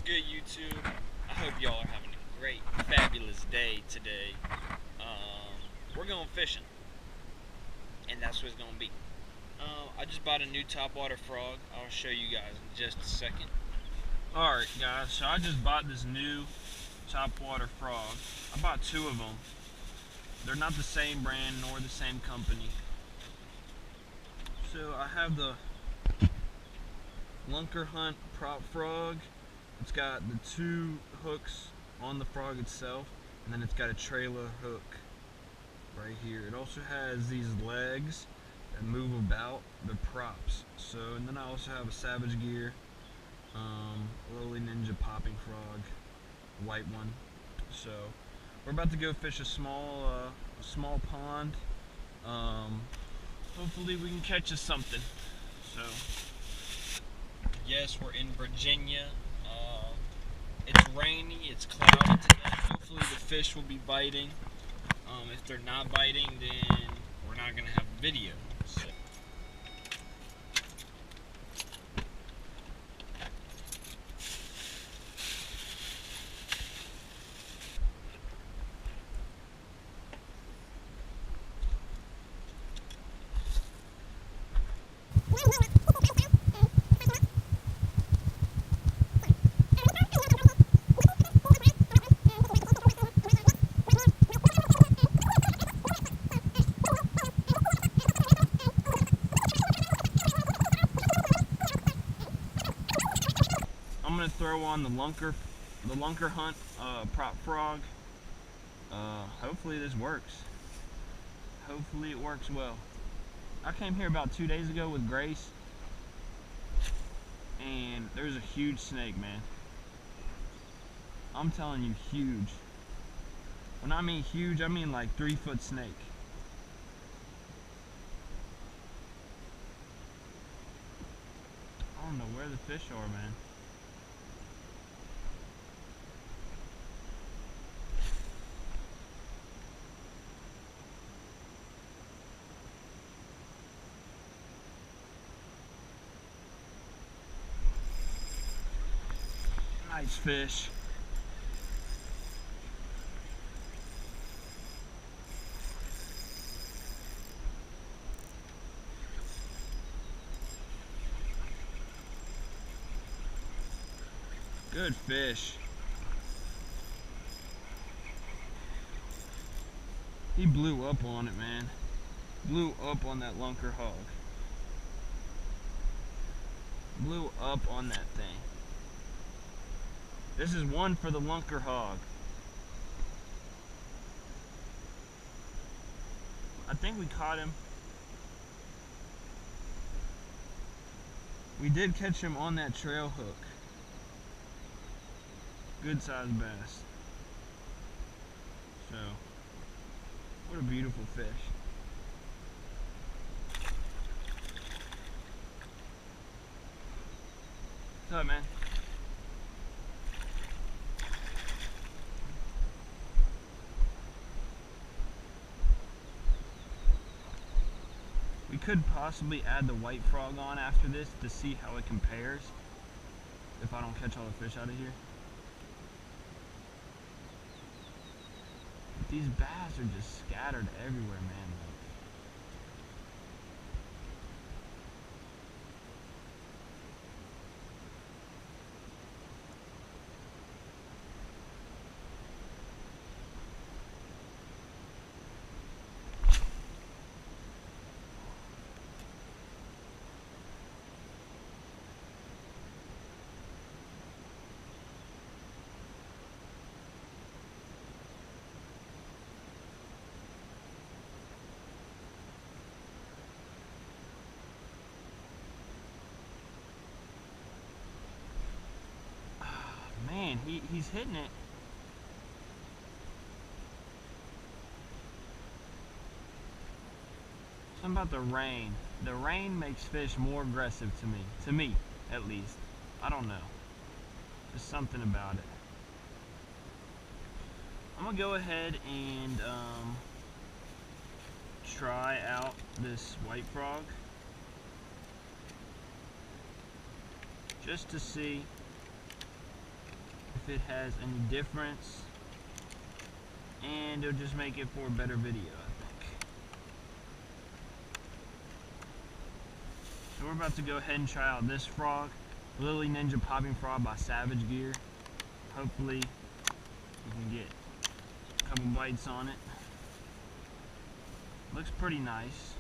good, YouTube? I hope y'all are having a great, fabulous day today. We're going fishing, and that's what it's going to be. I just bought a new topwater frog. I'll show you guys in just a second. Alright guys, so I just bought this new topwater frog. I bought two of them. They're not the same brand nor the same company. So I have the Lunker Hunt prop frog. It's got the two hooks on the frog itself, and then it's got a trailer hook right here. It also has these legs that move about, the props. So, and then I also have a Savage Gear, Lily Ninja popping frog, white one. So we're about to go fish a small pond. Hopefully we can catch us something. So yes, we're in Virginia. It's rainy, it's cloudy today. Hopefully the fish will be biting. If they're not biting, then we're not going to have a video. So. I'm gonna throw on the Lunker Hunt prop frog. Hopefully this works. Hopefully it works well. I came here about 2 days ago with Grace, and there's a huge snake, man. I'm telling you, huge. When I mean huge, I mean like 3-foot snake. I don't know where the fish are, man. Nice fish. Good fish. He blew up on it, man. Blew up on that Lunker hog. Blew up on that thing. This is one for the Lunker hog. I think we caught him. We did catch him on that trail hook. Good sized bass. So, what a beautiful fish. What's up, man? We could possibly add the white frog on after this to see how it compares if I don't catch all the fish out of here. But these bass are just scattered everywhere, man. Man, he's hitting it. Something about the rain. The rain makes fish more aggressive to me. To me, at least. I don't know. There's something about it. I'm gonna go ahead and try out this white frog. Just to see if it has any difference, and it'll just make it for a better video, I think. So we're about to go ahead and try out this frog, Lily Ninja Popping Frog by Savage Gear. Hopefully we can get a couple bites on it. Looks pretty nice.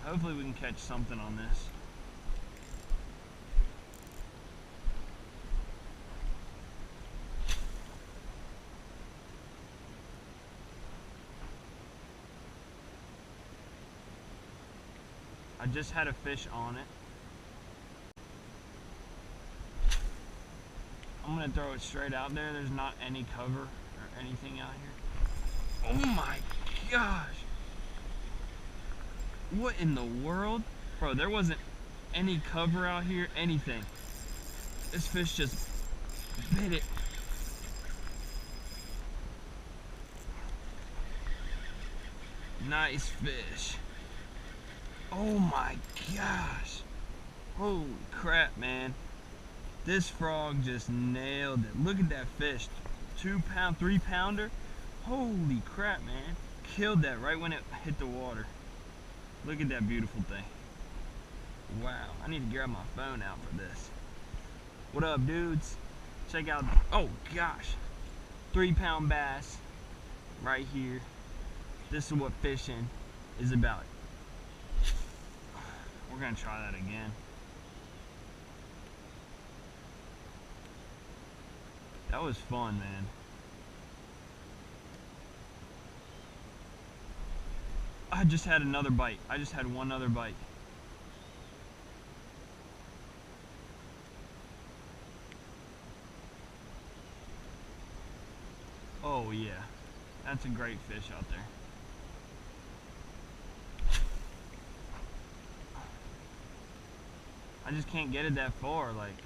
Hopefully we can catch something on this. I just had a fish on it. I'm gonna throw it straight out there. There's not any cover or anything out here. Oh my gosh! What in the world? Bro, there wasn't any cover out here, anything. This fish just bit it. Nice fish. Oh my gosh. Holy crap, man. This frog just nailed it. Look at that fish. 2 pound, 3 pounder. Holy crap, man. Killed that right when it hit the water. Look at that beautiful thing. Wow, I need to grab my phone out for this. What up, dudes? Check out, oh gosh, 3 pound bass right here. This is what fishing is about. We're gonna try that again. That was fun, man. I just had another bite. I just had one other bite. Oh yeah, that's a great fish out there. I just can't get it that far, like.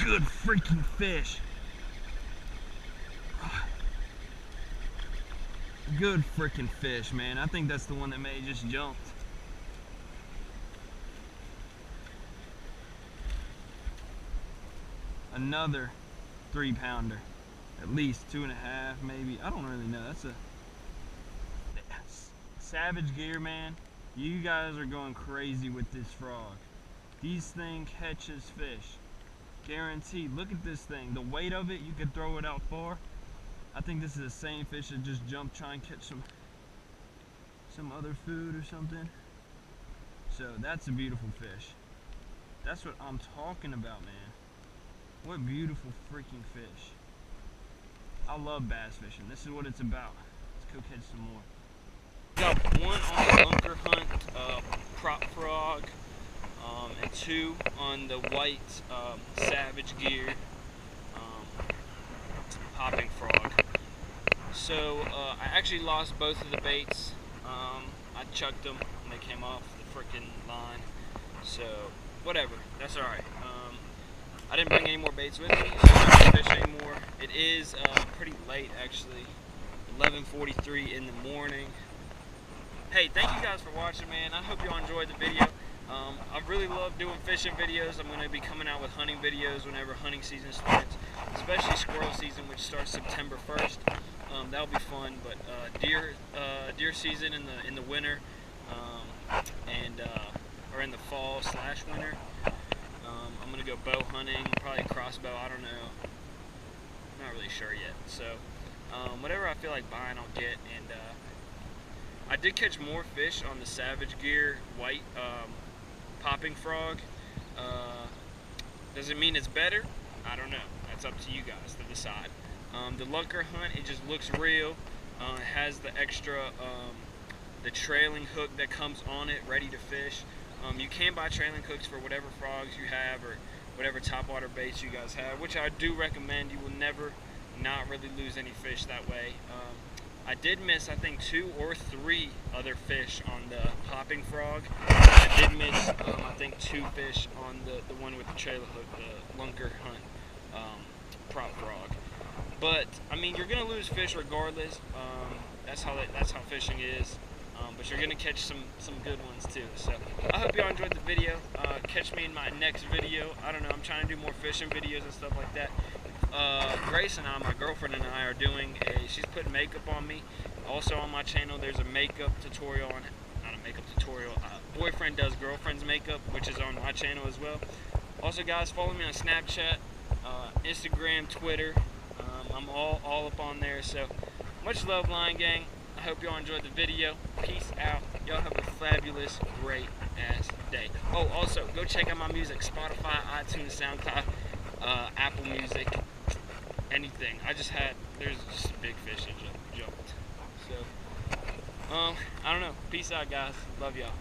Good freaking fish. Good freaking fish, man. I think that's the one that may have just jumped. Another 3 pounder. At least 2.5, maybe. I don't really know. That's a Savage Gear, man. You guys are going crazy with this frog. These things catches fish. Guaranteed. Look at this thing. The weight of it, you could throw it out far. I think this is the same fish that just jumped trying to catch some other food or something. So that's a beautiful fish. That's what I'm talking about, man. What beautiful freaking fish. I love bass fishing. This is what it's about. Let's go catch some more. Got one on the Lunker hunt, prop frog, and 2 on the white Savage Gear popping frog. So I actually lost both of the baits. I chucked them and they came off the freaking line. So whatever, that's alright. I didn't bring any more baits with me, so I don't fish anymore. It is pretty late actually, 11:43 in the morning. Hey, thank you guys for watching, man. I hope y'all enjoyed the video. I really love doing fishing videos. I'm going to be coming out with hunting videos whenever hunting season starts, especially squirrel season, which starts September 1st. That'll be fun. But deer season in the winter, or in the fall / winter. I'm going to go bow hunting, probably crossbow. I don't know. I'm not really sure yet. So whatever I feel like buying, I'll get. And I did catch more fish on the Savage Gear white popping frog. Does it mean it's better? I don't know. That's up to you guys to decide. The Lunker hunt, it just looks real. It has the extra, the trailing hook that comes on it, ready to fish. You can buy trailing hooks for whatever frogs you have or whatever topwater baits you guys have, which I do recommend. You will never not really lose any fish that way. I did miss, I think, 2 or 3 other fish on the popping frog. I did miss, I think, 2 fish on the one with the trailer hook, the Lunker hunt prop frog. But I mean, you're gonna lose fish regardless. That's how fishing is. but you're gonna catch some good ones too. So I hope y'all enjoyed the video. Catch me in my next video. I don't know, I'm trying to do more fishing videos and stuff like that. Grace and I, my girlfriend and I, are doing she's putting makeup on me. Also on my channel there's a makeup tutorial on, not a makeup tutorial, boyfriend does girlfriend's makeup, which is on my channel as well. Also guys, follow me on Snapchat, Instagram, Twitter. I'm all up on there. So much love, Line Gang. I hope y'all enjoyed the video. Peace out. Y'all have a fabulous, great ass day. Oh, also go check out my music, Spotify, iTunes, SoundCloud, Apple Music, anything. There's just a big fish that jumped. So I don't know. Peace out guys. Love y'all.